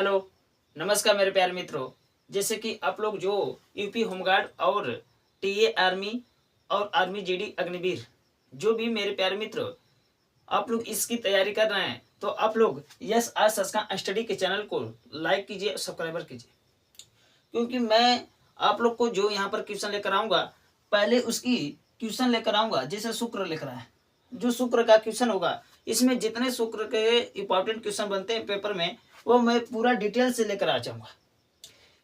Hello, नमस्कार मेरे प्यारे मित्रों। जैसे कि आप लोग जो यूपी होमगार्ड और टीए आर्मी और आर्मी जीडी अग्निवीर जो भी मेरे प्यारे मित्र आप लोग इसकी तैयारी कर रहे हैं, तो आप लोग यस आज संस्कार स्टडी के चैनल को लाइक कीजिए, सब्सक्राइबर कीजिए। क्योंकि मैं आप लोग को जो यहाँ पर क्वेश्चन लेकर आऊँगा, पहले उसकी क्वेश्चन लेकर आऊँगा। जैसे शुक्र लेकर आए, जो शुक्र का क्वेश्चन होगा, इसमें जितने शुक्र के इंपॉर्टेंट क्वेश्चन बनते हैं पेपर में, वो मैं पूरा डिटेल से लेकर आ जाऊँगा।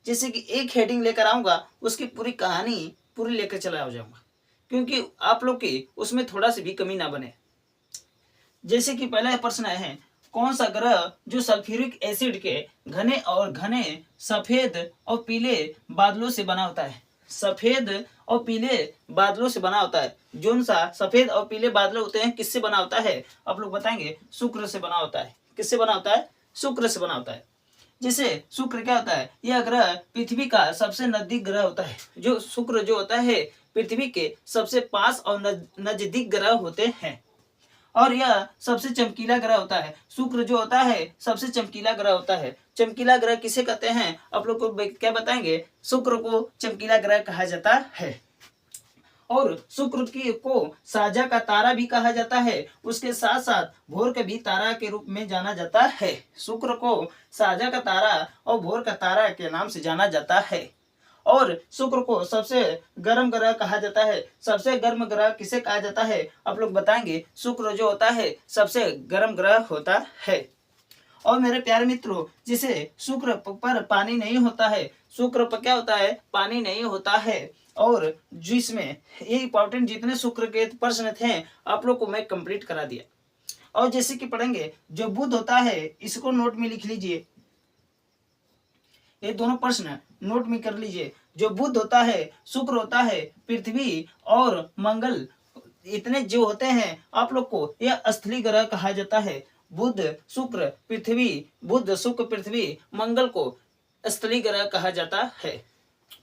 जैसे कि एक हेडिंग लेकर आऊँगा, उसकी पूरी कहानी पूरी लेकर चला आ जाऊँगा, क्योंकि आप लोग की उसमें थोड़ा सी भी कमी ना बने। जैसे कि पहला प्रश्न है, कौन सा ग्रह जो सल्फ्यूरिक एसिड के घने सफेद और पीले बादलों से बना होता है? सफेद और पीले बादलों से बना होता है। जोन सा सफेद और पीले बादल होते हैं, किससे बना होता है? आप लोग बताएंगे, शुक्र से बना होता है। किससे बना होता है? शुक्र से बना होता है। जैसे शुक्र क्या होता है? यह ग्रह पृथ्वी का सबसे नजदीक ग्रह होता है। जो शुक्र जो होता है पृथ्वी के सबसे पास और नजदीक ग्रह होते हैं, और यह सबसे चमकीला ग्रह होता है। शुक्र जो होता है सबसे चमकीला ग्रह होता है। चमकीला ग्रह किसे कहते हैं? आप लोग को क्या बताएंगे? शुक्र को चमकीला ग्रह कहा जाता है। और शुक्र की को साझा का तारा भी कहा जाता है। उसके साथ साथ भोर के भी तारा के रूप में जाना जाता है। शुक्र को साझा का तारा और भोर का तारा के नाम से जाना जाता है। और शुक्र को सबसे गर्म ग्रह कहा जाता है। सबसे गर्म ग्रह किसे कहा जाता है? आप लोग बताएंगे, शुक्र जो होता है सबसे गर्म ग्रह होता है। और मेरे प्यारे मित्रों, जिसे शुक्र पर पानी नहीं होता है, शुक्र पर क्या होता है? पानी नहीं होता है। और जिसमें ये इंपॉर्टेंट जितने शुक्र के प्रश्न थे आप लोग को मैं कंप्लीट करा दिया। और जैसे कि पढ़ेंगे, जो बुध होता है, इसको नोट में लिख लीजिए। ये दोनों प्रश्न नोट में कर लीजिए। जो बुध होता है, शुक्र होता है, पृथ्वी और मंगल, इतने जो होते हैं आप लोग को यह स्थलीय ग्रह कहा जाता है। बुध शुक्र पृथ्वी, बुध शुक्र पृथ्वी मंगल को स्थलीय ग्रह कहा जाता है।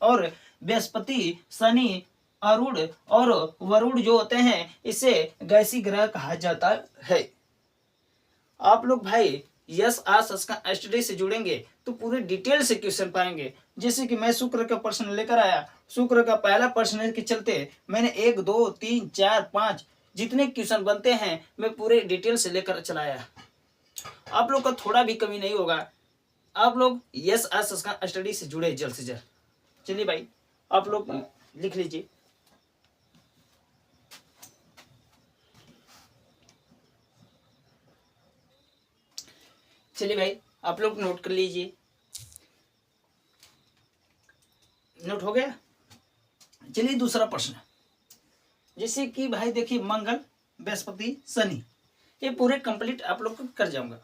और बृहस्पति शनि अरुण और वरुण जो होते हैं, इसे गैसी ग्रह कहा जाता है। आप लोग भाई यस आज संस्कार स्टडी से जुड़ेंगे तो पूरे डिटेल से क्वेश्चन पाएंगे। जैसे कि मैं शुक्र का प्रश्न लेकर आया, शुक्र का पहला प्रश्न के चलते मैंने 1 2 3 4 5 जितने क्वेश्चन बनते हैं मैं पूरे डिटेल से लेकर चलाया। आप लोग का थोड़ा भी कमी नहीं होगा। आप लोग यस आज संस्कार स्टडी से जुड़े जल्द से जल्द। चलिए भाई, आप लोग लिख लीजिए। चलिए भाई, आप लोग नोट कर लीजिए। नोट हो गया? चलिए दूसरा प्रश्न। जैसे कि भाई देखिए, मंगल बृहस्पति शनि, ये पूरे कंप्लीट आप लोग को कर जाऊंगा।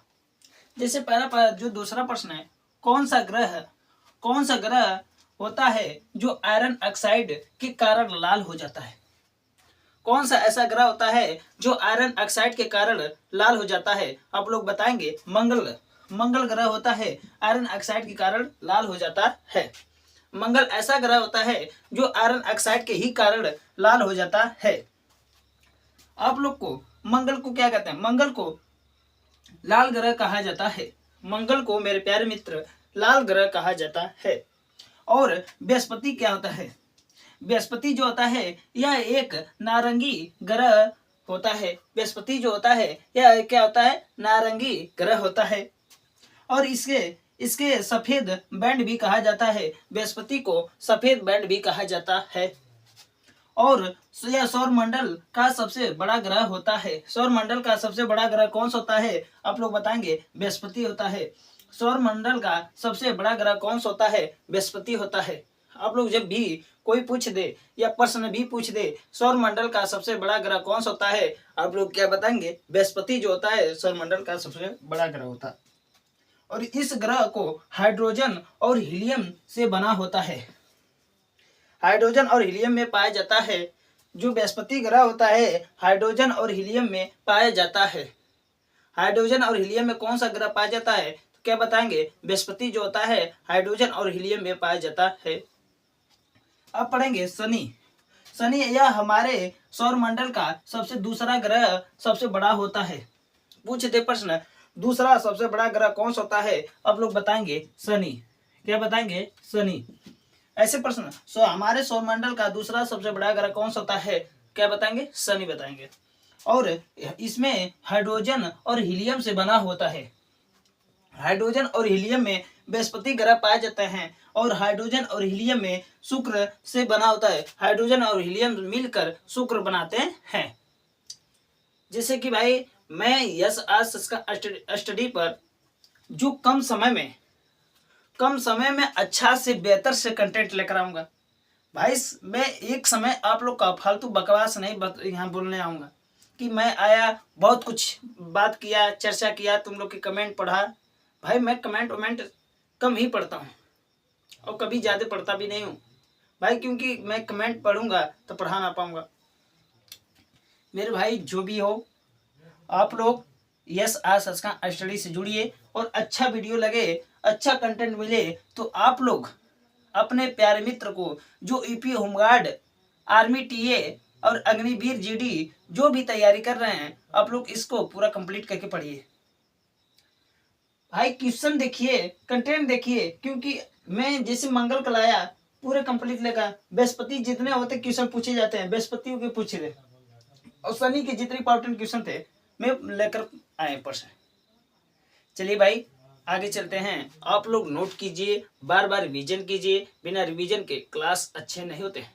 जैसे पहला जो दूसरा प्रश्न है, कौन सा ग्रह होता है जो आयरन ऑक्साइड के कारण लाल हो जाता है? कौन सा ऐसा ग्रह होता है जो आयरन ऑक्साइड के कारण लाल हो जाता है? आप लोग बताएंगे, मंगल ग्रह होता है, आयरन ऑक्साइड के कारण लाल हो जाता है। मंगल ऐसा ग्रह होता है जो आयरन ऑक्साइड के ही कारण लाल हो जाता है। आप लोग को मंगल को क्या कहते हैं? मंगल को लाल ग्रह कहा जाता है। मंगल को मेरे प्यारे मित्र लाल ग्रह कहा जाता है। और बृहस्पति क्या होता है? बृहस्पति जो होता है यह एक नारंगी ग्रह होता है। बृहस्पति जो होता है यह क्या होता है? नारंगी ग्रह होता है। और इसके सफेद बैंड भी कहा जाता है। बृहस्पति को सफेद बैंड भी कहा जाता है। और यह सौर मंडल का सबसे बड़ा ग्रह होता है। सौर मंडल का सबसे बड़ा ग्रह कौन सा होता है? आप लोग बताएंगे, बृहस्पति होता है। सौर मंडल का सबसे बड़ा ग्रह कौन सा होता है? बृहस्पति होता है। आप लोग जब भी कोई पूछ दे या प्रश्न भी पूछ दे, सौर मंडल का सबसे बड़ा ग्रह कौन सा होता है, आप लोग क्या बताएंगे? बृहस्पति जो होता है सौर मंडल का सबसे बड़ा ग्रह होता है। और इस ग्रह को हाइड्रोजन और हीलियम से बना होता है। हाइड्रोजन और हीलियम में पाया जाता है। जो बृहस्पति ग्रह होता है हाइड्रोजन और हीलियम में पाया जाता है। हाइड्रोजन और हीलियम में कौन सा ग्रह पाया जाता है? तो क्या बताएंगे? बृहस्पति जो होता है हाइड्रोजन और हीलियम में पाया जाता है। अब पढ़ेंगे शनि। शनि यह हमारे सौर मंडल का सबसे दूसरा ग्रह सबसे बड़ा होता है। पूछते प्रश्न, दूसरा सबसे बड़ा ग्रह कौन सा होता है? आप लोग बताएंगे शनि। क्या बताएंगे? शनि। ऐसे प्रश्न। हमारे सौरमंडल का दूसरा सबसे बड़ा ग्रह कौन सा होता है? क्या बताएंगे? शनि बताएंगे। और इसमें हाइड्रोजन और हीलियम से बना होता है। हाइड्रोजन और हीलियम में बृहस्पति ग्रह पाए जाते हैं और हाइड्रोजन और हीलियम में शुक्र से बना होता है। हाइड्रोजन और हीलियम मिलकर शुक्र बनाते हैं। जैसे कि भाई मैं यस आज का स्टडी पर जो कम समय में अच्छा से बेहतर से कंटेंट लेकर आऊंगा। भाई मैं एक समय आप लोग का फालतू बकवास नहीं यहाँ बोलने आऊंगा कि मैं आया बहुत कुछ बात किया, चर्चा किया, तुम लोग के कमेंट पढ़ा। भाई मैं कमेंट कम ही पढ़ता हूँ और कभी ज़्यादा पढ़ता भी नहीं हूँ भाई, क्योंकि मैं कमेंट पढ़ूंगा तो पढ़ा ना पाऊंगा। मेरे भाई जो भी हो, आप लोग यस आज का स्टडी से जुड़िए और अच्छा वीडियो लगे, अच्छा कंटेंट मिले तो आप लोग अपने प्यारे मित्र को जो यूपी होमगार्ड, आर्मी टीए और अग्निवीर जीडी जो भी तैयारी कर रहे हैं, आप लोग इसको पूरा कंप्लीट करके पढ़िए। भाई क्वेश्चन देखिए, कंटेंट देखिए, क्योंकि मैं जैसे मंगल कल आया पूरे कंप्लीट लेकर, बृहस्पति जितने होते क्वेश्चन पूछे जाते हैं बृहस्पति के पूछे थे और शनि के जितने इंपॉर्टेंट क्वेश्चन थे मैं लेकर आए प्रश्न। चलिए भाई आगे चलते हैं। आप लोग नोट कीजिए, बार बार रिवीजन कीजिए, बिना रिवीजन के क्लास अच्छे नहीं होते।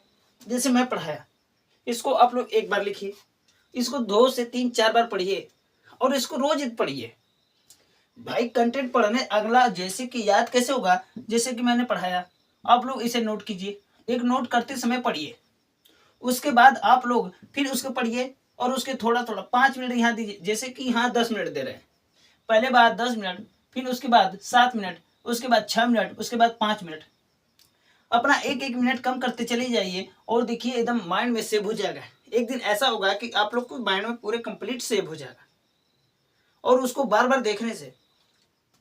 जैसे मैं पढ़ाया इसको आप लोग एक बार लिखिए, इसको 2 से 3 4 बार पढ़िए और इसको रोज पढ़िए। भाई कंटेंट पढ़ने अगला जैसे कि याद कैसे होगा, जैसे कि मैंने पढ़ाया आप लोग इसे नोट कीजिए, एक नोट करते समय पढ़िए, उसके बाद आप लोग फिर उसको पढ़िए और उसके थोड़ा 5 मिनट यहाँ दीजिए। जैसे कि यहाँ 10 मिनट दे रहे हैं, पहले बार 10 मिनट, फिर उसके बाद 7 मिनट, उसके बाद 6 मिनट, उसके बाद 5 मिनट। अपना एक मिनट कम करते चले जाइए और देखिए एकदम माइंड में सेव हो जाएगा। एक दिन ऐसा होगा कि आप लोग को माइंड में पूरे कंप्लीट सेव हो जाएगा। और उसको बार बार देखने से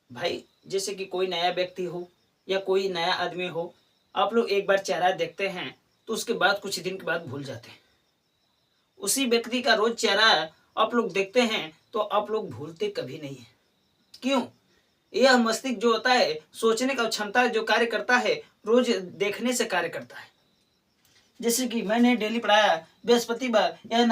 भाई, जैसे कि कोई नया व्यक्ति हो या कोई नया आदमी हो, आप लोग एक बार चेहरा देखते हैं तो उसके बाद कुछ दिन के बाद भूल जाते हैं। उसी व्यक्ति का रोज चेहरा आप लोग देखते हैं तो आप लोग भूलते कभी नहीं है। क्यों? यह मस्तिष्क जो होता है, सोचने का क्षमता जो कार्य करता है, रोज देखने से कार्य करता है। जैसे कि मैंने डेली पढ़ाया बृहस्पति यह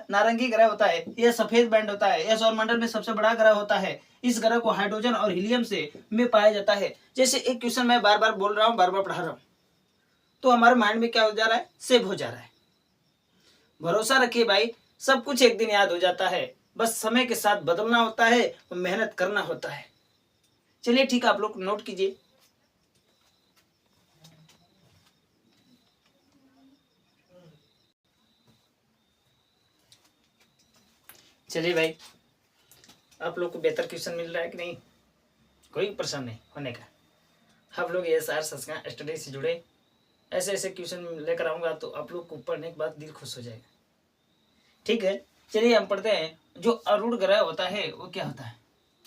नारंगी ग्रह होता है, यह सफेद बैंड होता है, यह सौरमंडल में सबसे बड़ा ग्रह होता है। इस ग्रह को हाइड्रोजन और हीलियम से में पाया जाता है। जैसे एक क्वेश्चन मैं बार बार बोल रहा हूँ, बार बार पढ़ा रहा हूँ, तो हमारे माइंड में क्या हो जा रहा है? सेव हो जा रहा है। भरोसा रखिए भाई, सब कुछ एक दिन याद हो जाता है, बस समय के साथ बदलना होता है और मेहनत करना होता है। चलिए ठीक है, आप लोग नोट कीजिए। चलिए भाई, आप लोग को बेहतर क्वेश्चन मिल रहा है कि नहीं? कोई परेशान नहीं होने का। आप लोग ये सार संस्कार स्टडी से जुड़े, ऐसे ऐसे क्वेश्चन लेकर आऊँगा तो आप लोग को पढ़ने के बाद दिल खुश हो जाएगा। ठीक है, चलिए हम पढ़ते हैं। जो अरुण ग्रह होता है वो क्या होता है?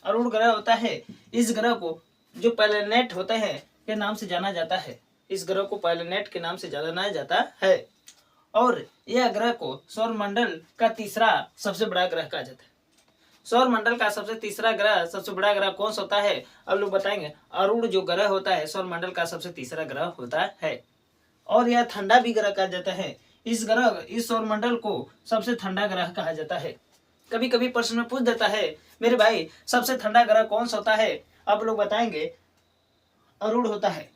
अरुण ग्रह होता है, इस ग्रह को जो प्लैनेट होते हैं के नाम से जाना जाता है। इस ग्रह को प्लैनेट के नाम से जाना जाता है और यह ग्रह को सौरमंडल का तीसरा सबसे बड़ा ग्रह कहा जाता है। सौरमंडल का सबसे बड़ा ग्रह कौन सा होता है? अब लोग बताएंगे। अरुण जो ग्रह होता है सौरमंडल का सबसे तीसरा ग्रह होता है और यह ठंडा भी ग्रह कहा जाता है। इस सौरमंडल को सबसे ठंडा ग्रह कहा जाता है। कभी कभी प्रश्न में पूछ देता है, मेरे भाई सबसे ठंडा ग्रह कौन सा होता है? आप लोग बताएंगे अरुण होता है।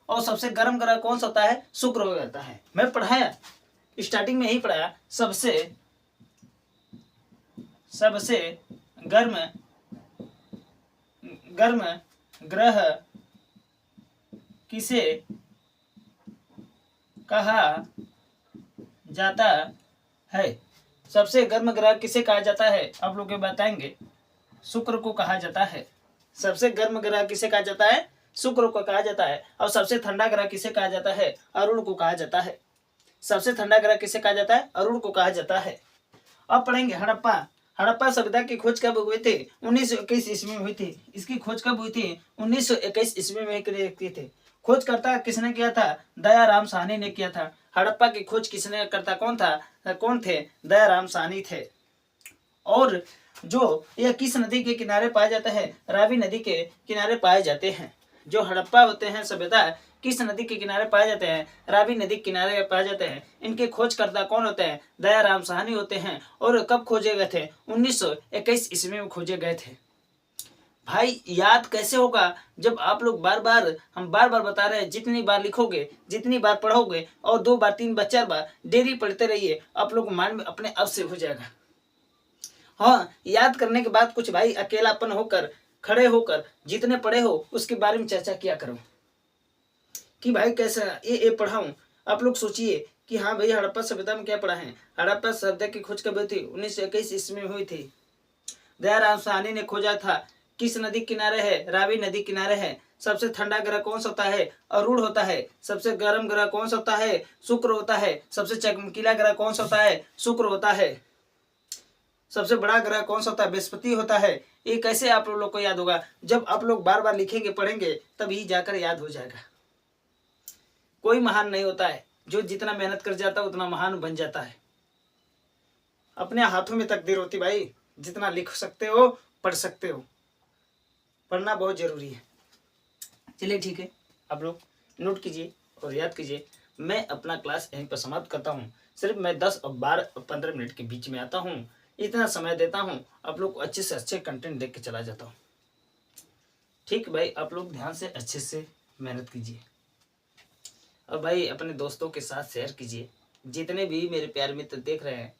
और सबसे गर्म ग्रह कौन सा होता है? शुक्र हो जाता है। मैं पढ़ाया स्टार्टिंग में यही पढ़ाया, सबसे गर्म ग्रह किसे कहा जाता है? सबसे गर्म ग्रह किसे कहा जाता है? आप लोग बताएंगे शुक्र को कहा जाता है। सबसे गर्म ग्रह किसे कहा जाता है? शुक्र को कहा जाता है। और सबसे ठंडा ग्रह किसे कहा जाता है? अरुण को कहा जाता है। सबसे ठंडा ग्रह किसे कहा जाता है? अरुण को कहा जाता है। अब पढ़ेंगे हड़प्पा सभ्यता की खोज कब हुई थी? 1921 ईस्वी में हुई थी। इसकी खोज कब हुई थी? 1921 ईस्वी में किए थे। खोजकर्ता किसने किया था? दयाराम साहनी ने किया था। हड़प्पा की खोज किसने करता कौन थे? दयाराम साहनी थे। और जो यह किस नदी के किनारे पाया जाता है? रावी नदी के किनारे पाए जाते हैं। जो हड़प्पा होते हैं सभ्यता किस नदी के किनारे पाए जाते हैं? रावी नदी के किनारे पाए जाते हैं। इनके खोजकर्ता कौन होते हैं? दयाराम साहनी होते हैं। और कब खोजे गए थे? 1921 ईस्वी में खोजे गए थे। भाई याद कैसे होगा जब आप लोग हम बार बार बता रहे हैं, जितनी बार लिखोगे, जितनी बार पढ़ोगे, और 2 बार 3 बार 4 बार डेली पढ़ते रहिए, आप लोग माइंड में अपने आप से हो जाएगा। हाँ, याद करने के बाद कुछ भाई अकेलापन होकर, खड़े होकर जितने पढ़े हो उसके बारे में चर्चा किया करो कि भाई कैसा ये पढ़ाऊं। आप लोग सोचिए कि हाँ भाई हड़प्पा सभ्यता में क्या पढ़ा है। हड़प्पा सभ्यता की खोज कब हुई थी? 1921 ईस्वी में हुई थी। दयाराम साहनी ने खोजा था। किस नदी किनारे है? रावी नदी किनारे है। सबसे ठंडा ग्रह कौन सा होता है? अरुण होता है। सबसे गर्म ग्रह कौन सा होता है? शुक्र होता है। सबसे चमकीला ग्रह कौन सा होता है? शुक्र होता है। सबसे बड़ा ग्रह कौन सा होता है? बृहस्पति होता है। ये कैसे आप लोग को याद होगा? जब आप लोग बार बार लिखेंगे, पढ़ेंगे, तभी जाकर याद हो जाएगा। कोई महान नहीं होता है, जो जितना मेहनत कर जाता है उतना महान बन जाता है। अपने हाथों में तकदीर होती भाई। जितना लिख सकते हो, पढ़ सकते हो, पढ़ना बहुत जरूरी है। चलिए ठीक है, आप लोग नोट कीजिए और याद कीजिए। मैं अपना क्लास यहीं पर समाप्त करता हूँ। सिर्फ मैं 10 और 12 और 15 मिनट के बीच में आता हूँ, इतना समय देता हूँ। आप लोग को अच्छे से अच्छे कंटेंट देख के चला जाता हूँ। ठीक भाई, आप लोग ध्यान से अच्छे से मेहनत कीजिए और भाई अपने दोस्तों के साथ शेयर कीजिए। जितने भी मेरे प्यारे मित्र देख रहे हैं,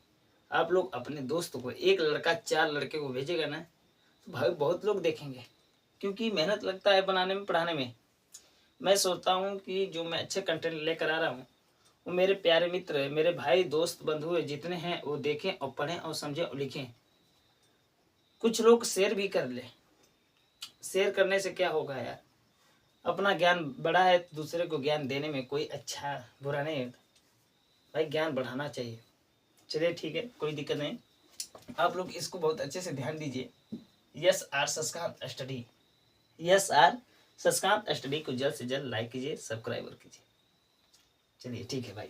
आप लोग अपने दोस्तों को, एक लड़का 4 लड़के को भेजेगा ना, तो भाई बहुत लोग देखेंगे, क्योंकि मेहनत लगता है बनाने में, पढ़ाने में। मैं सोचता हूँ कि जो मैं अच्छे कंटेंट लेकर आ रहा हूँ, वो मेरे प्यारे मित्र, मेरे भाई, दोस्त, बंधु जितने हैं वो देखें और पढ़ें और समझें और लिखें। कुछ लोग शेयर भी कर ले। शेयर करने से क्या होगा यार? अपना ज्ञान बड़ा है तो दूसरे को ज्ञान देने में कोई अच्छा बुरा नहीं होता भाई, ज्ञान बढ़ाना चाहिए। चलिए ठीक है, कोई दिक्कत नहीं। आप लोग इसको बहुत अच्छे से ध्यान दीजिए। S R Saskant study, S R Saskant study को जल्द से जल्द लाइक कीजिए, सब्सक्राइब कीजिए। चलिए ठीक है भाई।